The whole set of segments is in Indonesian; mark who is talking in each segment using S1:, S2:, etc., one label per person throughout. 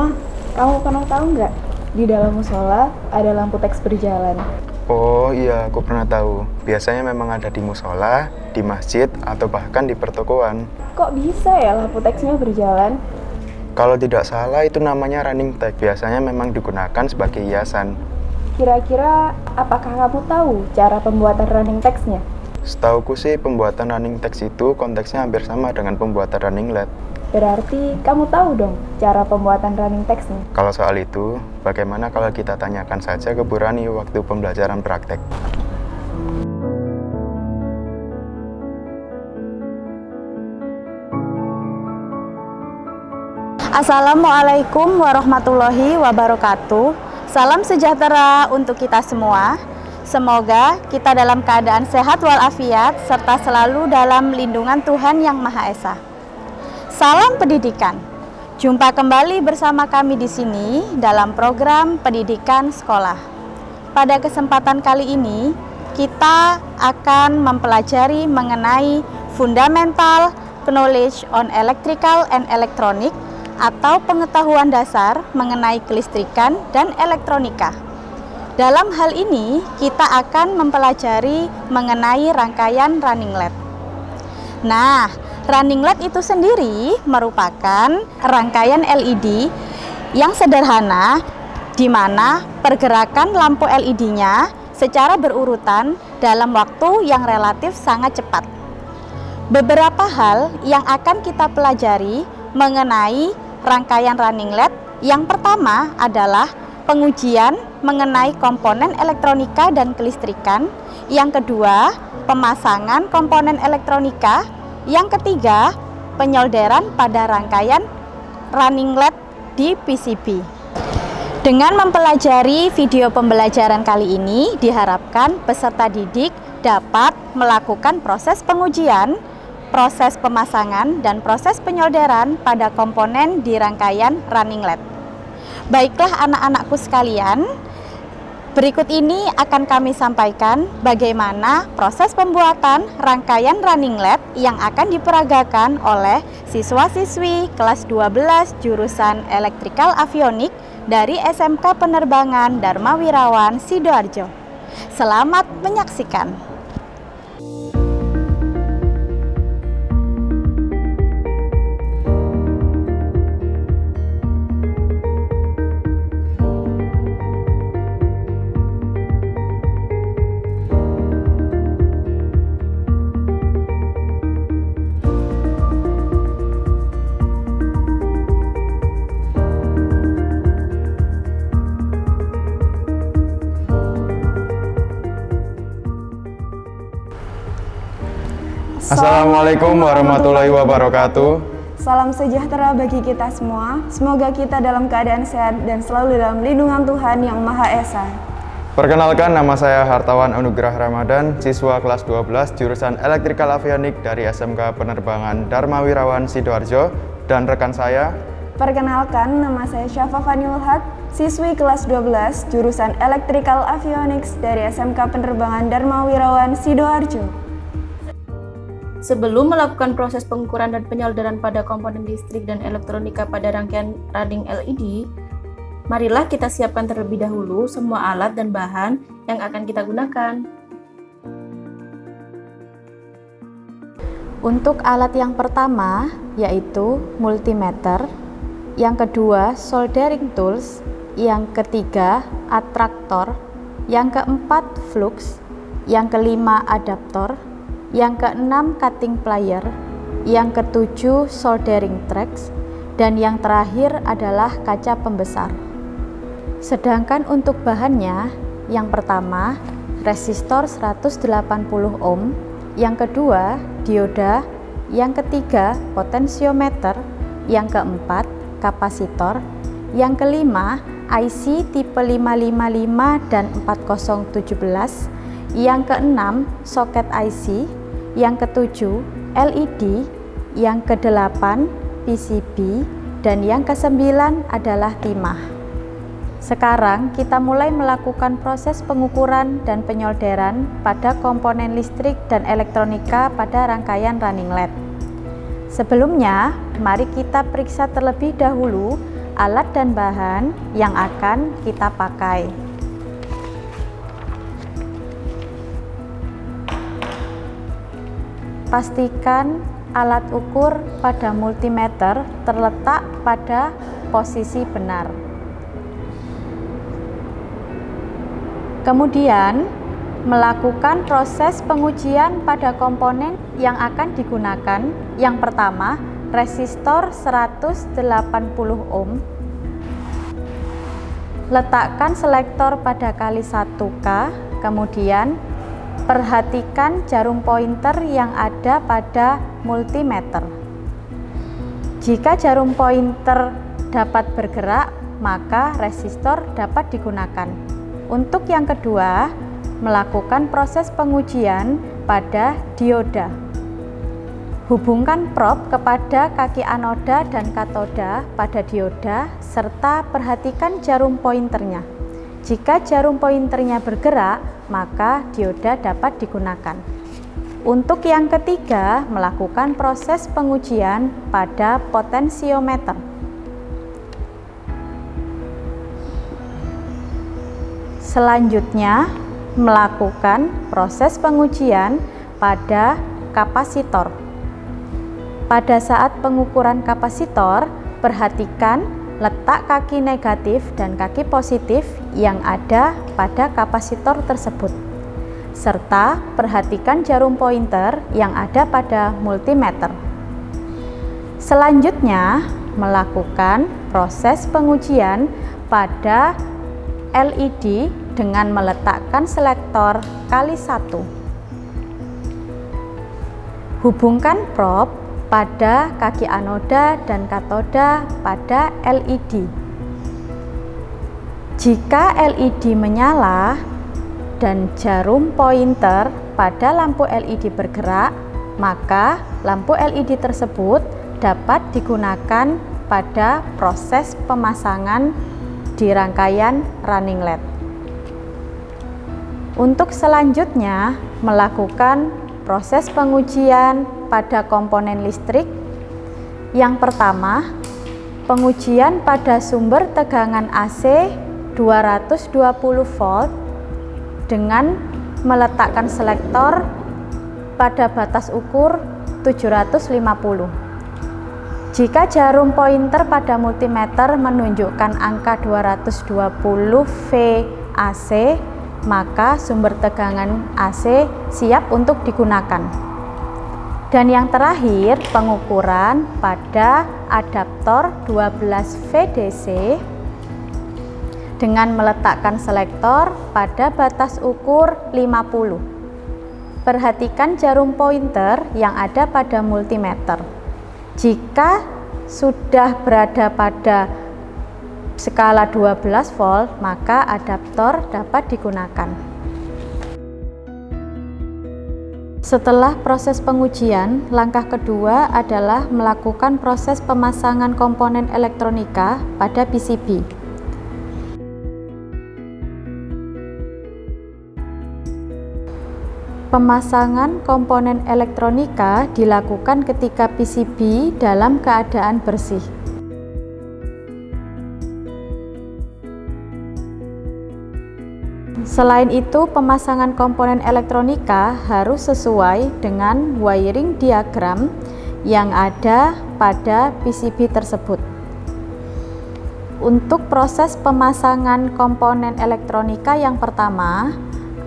S1: Mama, kamu pernah tahu nggak? Di dalam musola ada lampu teks berjalan.
S2: Oh iya, aku pernah tahu. Biasanya memang ada di musola, di masjid, atau bahkan di pertokoan.
S1: Kok bisa ya lampu teksnya berjalan?
S2: Kalau tidak salah itu namanya running text. Biasanya memang digunakan sebagai hiasan.
S1: Kira-kira apakah kamu tahu cara pembuatan running teksnya?
S2: Setauku sih pembuatan running text itu konteksnya hampir sama dengan pembuatan running LED.
S1: Berarti kamu tahu dong cara pembuatan running teksnya?
S2: Kalau soal itu, bagaimana kalau kita tanyakan saja ke Bu Rani waktu pembelajaran praktek?
S3: Assalamualaikum warahmatullahi wabarakatuh. Salam sejahtera untuk kita semua. Semoga kita dalam keadaan sehat walafiat serta selalu dalam lindungan Tuhan Yang Maha Esa. Salam pendidikan. Jumpa kembali bersama kami di sini dalam program pendidikan sekolah. Pada kesempatan kali ini, kita akan mempelajari mengenai fundamental knowledge on electrical and electronic atau pengetahuan dasar mengenai kelistrikan dan elektronika. Dalam hal ini, kita akan mempelajari mengenai rangkaian running LED. Nah, running LED itu sendiri merupakan rangkaian LED yang sederhana di mana pergerakan lampu LED-nya secara berurutan dalam waktu yang relatif sangat cepat. Beberapa hal yang akan kita pelajari mengenai rangkaian running LED. Yang pertama adalah pengujian mengenai komponen elektronika dan kelistrikan. Yang kedua, pemasangan komponen elektronika. Yang ketiga, penyolderan pada rangkaian running LED di PCB. Dengan mempelajari video pembelajaran kali ini, diharapkan peserta didik dapat melakukan proses pengujian, proses pemasangan, dan proses penyolderan pada komponen di rangkaian running LED. Baiklah anak-anakku sekalian, berikut ini akan kami sampaikan bagaimana proses pembuatan rangkaian running LED yang akan diperagakan oleh siswa-siswi kelas 12 jurusan Electrical Avionik dari SMK Penerbangan Dharma Wirawan Sidoarjo. Selamat menyaksikan.
S2: Assalamualaikum warahmatullahi wabarakatuh.
S1: Salam sejahtera bagi kita semua. Semoga kita dalam keadaan sehat dan selalu dalam lindungan Tuhan Yang Maha Esa.
S2: Perkenalkan, nama saya Hartawan Anugrah Ramadan, siswa kelas 12 jurusan Electrical Avionik dari SMK Penerbangan Dharma Wirawan Sidoarjo, dan rekan saya.
S1: Perkenalkan, nama saya Syafa Faniul Haq, siswi kelas 12 jurusan Electrical Avionics dari SMK Penerbangan Dharma Wirawan Sidoarjo.
S4: Sebelum melakukan proses pengukuran dan penyolderan pada komponen listrik dan elektronika pada rangkaian running LED, marilah kita siapkan terlebih dahulu semua alat dan bahan yang akan kita gunakan.
S3: Untuk alat yang pertama yaitu multimeter, yang kedua soldering tools, yang ketiga atraktor, yang keempat flux, yang kelima adaptor, yang keenam cutting plier, yang ketujuh soldering tracks, dan yang terakhir adalah kaca pembesar. Sedangkan untuk bahannya, yang pertama resistor 180 ohm, yang kedua dioda, yang ketiga potensiometer, yang keempat kapasitor, yang kelima IC tipe 555 dan 4017, yang keenam soket IC, yang ketujuh LED, yang kedelapan PCB, dan yang kesembilan adalah timah. Sekarang kita mulai melakukan proses pengukuran dan penyolderan pada komponen listrik dan elektronika pada rangkaian running LED. Sebelumnya, mari kita periksa terlebih dahulu alat dan bahan yang akan kita pakai. Pastikan alat ukur pada multimeter terletak pada posisi benar. Kemudian, melakukan proses pengujian pada komponen yang akan digunakan. Yang pertama, resistor 180 ohm. Letakkan selektor pada kali 1K, kemudian perhatikan jarum pointer yang ada pada multimeter. Jika jarum pointer dapat bergerak, maka resistor dapat digunakan. Untuk yang kedua, melakukan proses pengujian pada dioda. Hubungkan prob kepada kaki anoda dan katoda pada dioda, serta perhatikan jarum pointernya. Jika jarum pointernya bergerak, maka dioda dapat digunakan. Untuk yang ketiga, melakukan proses pengujian pada potensiometer. Selanjutnya, melakukan proses pengujian pada kapasitor. Pada saat pengukuran kapasitor, perhatikan letak kaki negatif dan kaki positif yang ada pada kapasitor tersebut, serta perhatikan jarum pointer yang ada pada multimeter. Selanjutnya, melakukan proses pengujian pada LED dengan meletakkan selektor kali 1. Hubungkan prob pada kaki anoda dan katoda pada LED. Jika LED menyala dan jarum pointer pada lampu LED bergerak, maka lampu LED tersebut dapat digunakan pada proses pemasangan di rangkaian running LED. Untuk selanjutnya, melakukan proses pengujian pada komponen listrik. Yang pertama, pengujian pada sumber tegangan AC 220 volt dengan meletakkan selektor pada batas ukur 750. Jika jarum pointer pada multimeter menunjukkan angka 220 VAC, maka sumber tegangan AC siap untuk digunakan. Dan yang terakhir, pengukuran pada adaptor 12 VDC dengan meletakkan selektor pada batas ukur 50. Perhatikan jarum pointer yang ada pada multimeter. Jika sudah berada pada skala 12 volt, maka adaptor dapat digunakan. Setelah proses pengujian, langkah kedua adalah melakukan proses pemasangan komponen elektronika pada PCB. Pemasangan komponen elektronika dilakukan ketika PCB dalam keadaan bersih. Selain itu, pemasangan komponen elektronika harus sesuai dengan wiring diagram yang ada pada PCB tersebut. Untuk proses pemasangan komponen elektronika yang pertama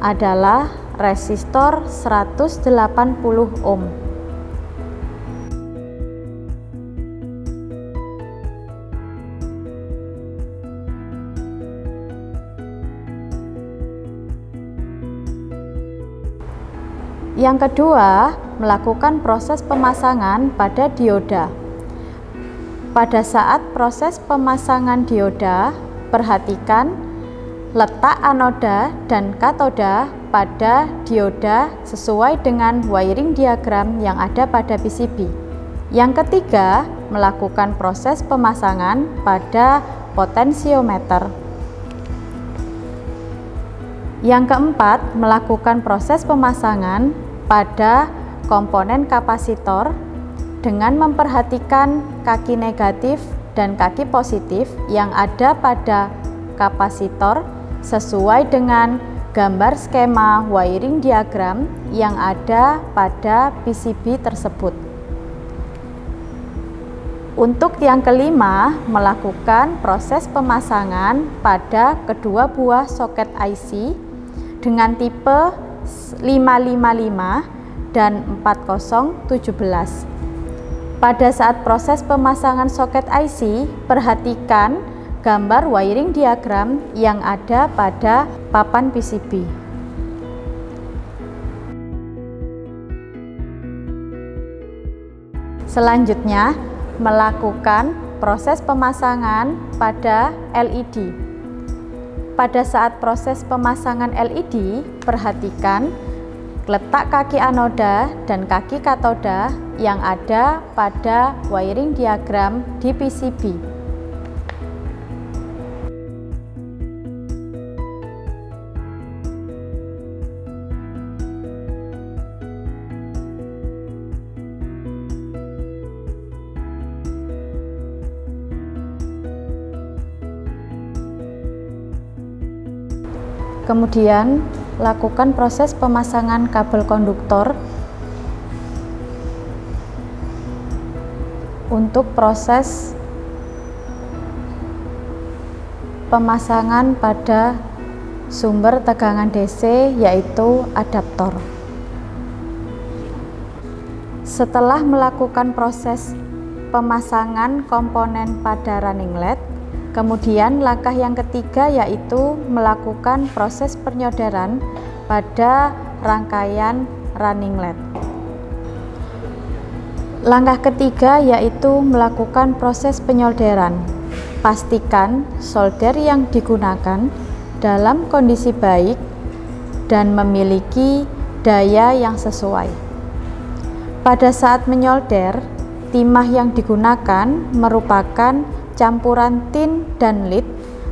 S3: adalah resistor 180 ohm. Yang kedua, melakukan proses pemasangan pada dioda. Pada saat proses pemasangan dioda, perhatikan letak anoda dan katoda pada dioda sesuai dengan wiring diagram yang ada pada PCB. Yang ketiga, melakukan proses pemasangan pada potensiometer. Yang keempat, melakukan proses pemasangan pada komponen kapasitor dengan memperhatikan kaki negatif dan kaki positif yang ada pada kapasitor sesuai dengan gambar skema wiring diagram yang ada pada PCB tersebut. Untuk yang kelima, melakukan proses pemasangan pada kedua buah soket IC dengan tipe 555 dan 4017. Pada saat proses pemasangan soket IC, perhatikan gambar wiring diagram yang ada pada papan PCB. Selanjutnya, melakukan proses pemasangan pada LED. Pada saat proses pemasangan LED, perhatikan letak kaki anoda dan kaki katoda yang ada pada wiring diagram di PCB. Kemudian, lakukan proses pemasangan kabel konduktor untuk proses pemasangan pada sumber tegangan DC, yaitu adaptor. Setelah melakukan proses pemasangan komponen pada running LED, kemudian langkah yang ketiga yaitu melakukan proses penyolderan pada rangkaian running LED. Langkah ketiga yaitu melakukan proses penyolderan. Pastikan solder yang digunakan dalam kondisi baik dan memiliki daya yang sesuai. Pada saat menyolder, timah yang digunakan merupakan campuran tin dan lead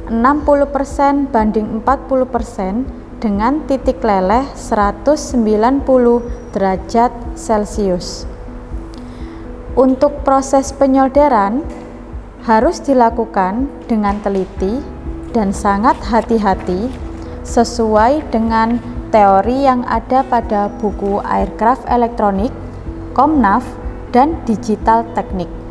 S3: 60% banding 40% dengan titik leleh 190 derajat Celcius. Untuk proses penyolderan harus dilakukan dengan teliti dan sangat hati-hati sesuai dengan teori yang ada pada buku Aircraft Electronic, Komnav, dan Digital Teknik.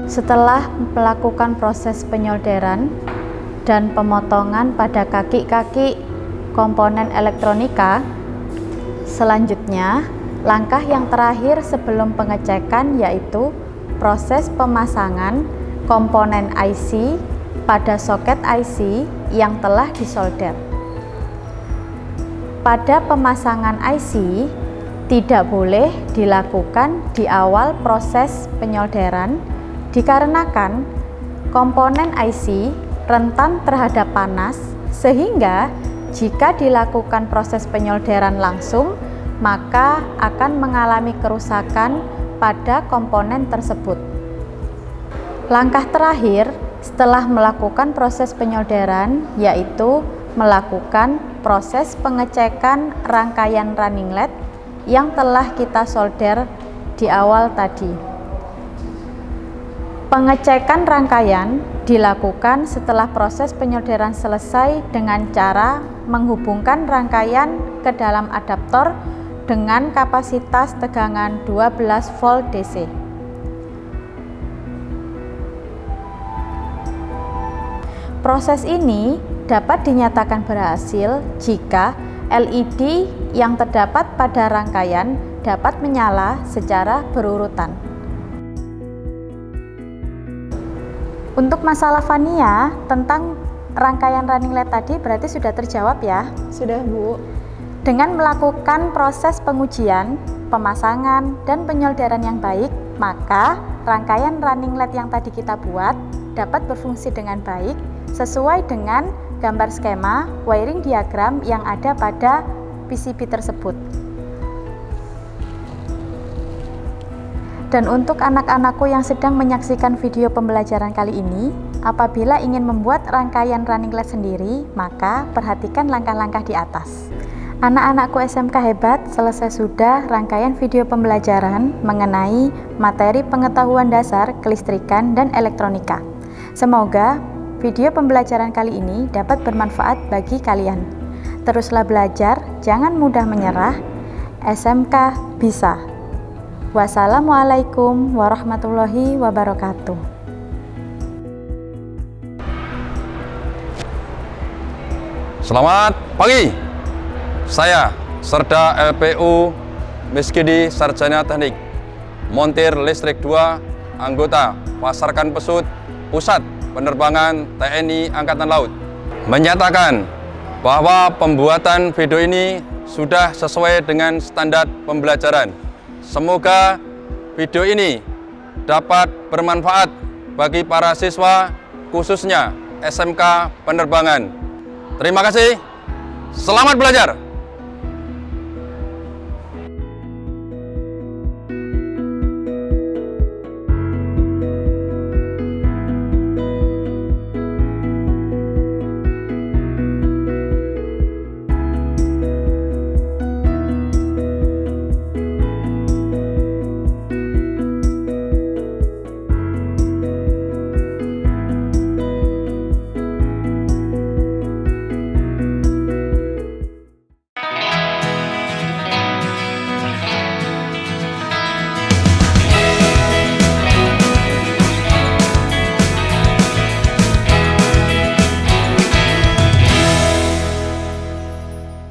S3: Setelah melakukan proses penyolderan dan pemotongan pada kaki-kaki komponen elektronika, selanjutnya langkah yang terakhir sebelum pengecekan yaitu proses pemasangan komponen IC pada soket IC yang telah disolder. Pada pemasangan IC tidak boleh dilakukan di awal proses penyolderan dikarenakan komponen IC rentan terhadap panas, sehingga jika dilakukan proses penyolderan langsung maka akan mengalami kerusakan pada komponen tersebut. Langkah terakhir setelah melakukan proses penyolderan yaitu melakukan proses pengecekan rangkaian running LED yang telah kita solder di awal tadi. Pengecekan rangkaian dilakukan setelah proses penyolderan selesai dengan cara menghubungkan rangkaian ke dalam adaptor dengan kapasitas tegangan 12 volt DC. Proses ini dapat dinyatakan berhasil jika LED yang terdapat pada rangkaian dapat menyala secara berurutan. Untuk masalah Fania tentang rangkaian running LED tadi berarti sudah terjawab ya?
S1: Sudah, Bu.
S3: Dengan melakukan proses pengujian, pemasangan, dan penyolderan yang baik, maka rangkaian running LED yang tadi kita buat dapat berfungsi dengan baik sesuai dengan gambar skema wiring diagram yang ada pada PCB tersebut. Dan untuk anak-anakku yang sedang menyaksikan video pembelajaran kali ini, apabila ingin membuat rangkaian running LED sendiri, maka perhatikan langkah-langkah di atas. Anak-anakku SMK hebat, selesai sudah rangkaian video pembelajaran mengenai materi pengetahuan dasar kelistrikan dan elektronika. Semoga video pembelajaran kali ini dapat bermanfaat bagi kalian. Teruslah belajar, jangan mudah menyerah. SMK bisa. Wassalamualaikum warahmatullahi wabarakatuh.
S5: Selamat pagi. Saya Serda LPU Miskidi Sarjana Teknik Montir Listrik 2, anggota Pasarkan Pesut Pusat Penerbangan TNI Angkatan Laut, menyatakan bahwa pembuatan video ini sudah sesuai dengan standar pembelajaran. Semoga video ini dapat bermanfaat bagi para siswa, khususnya SMK Penerbangan. Terima kasih, selamat belajar!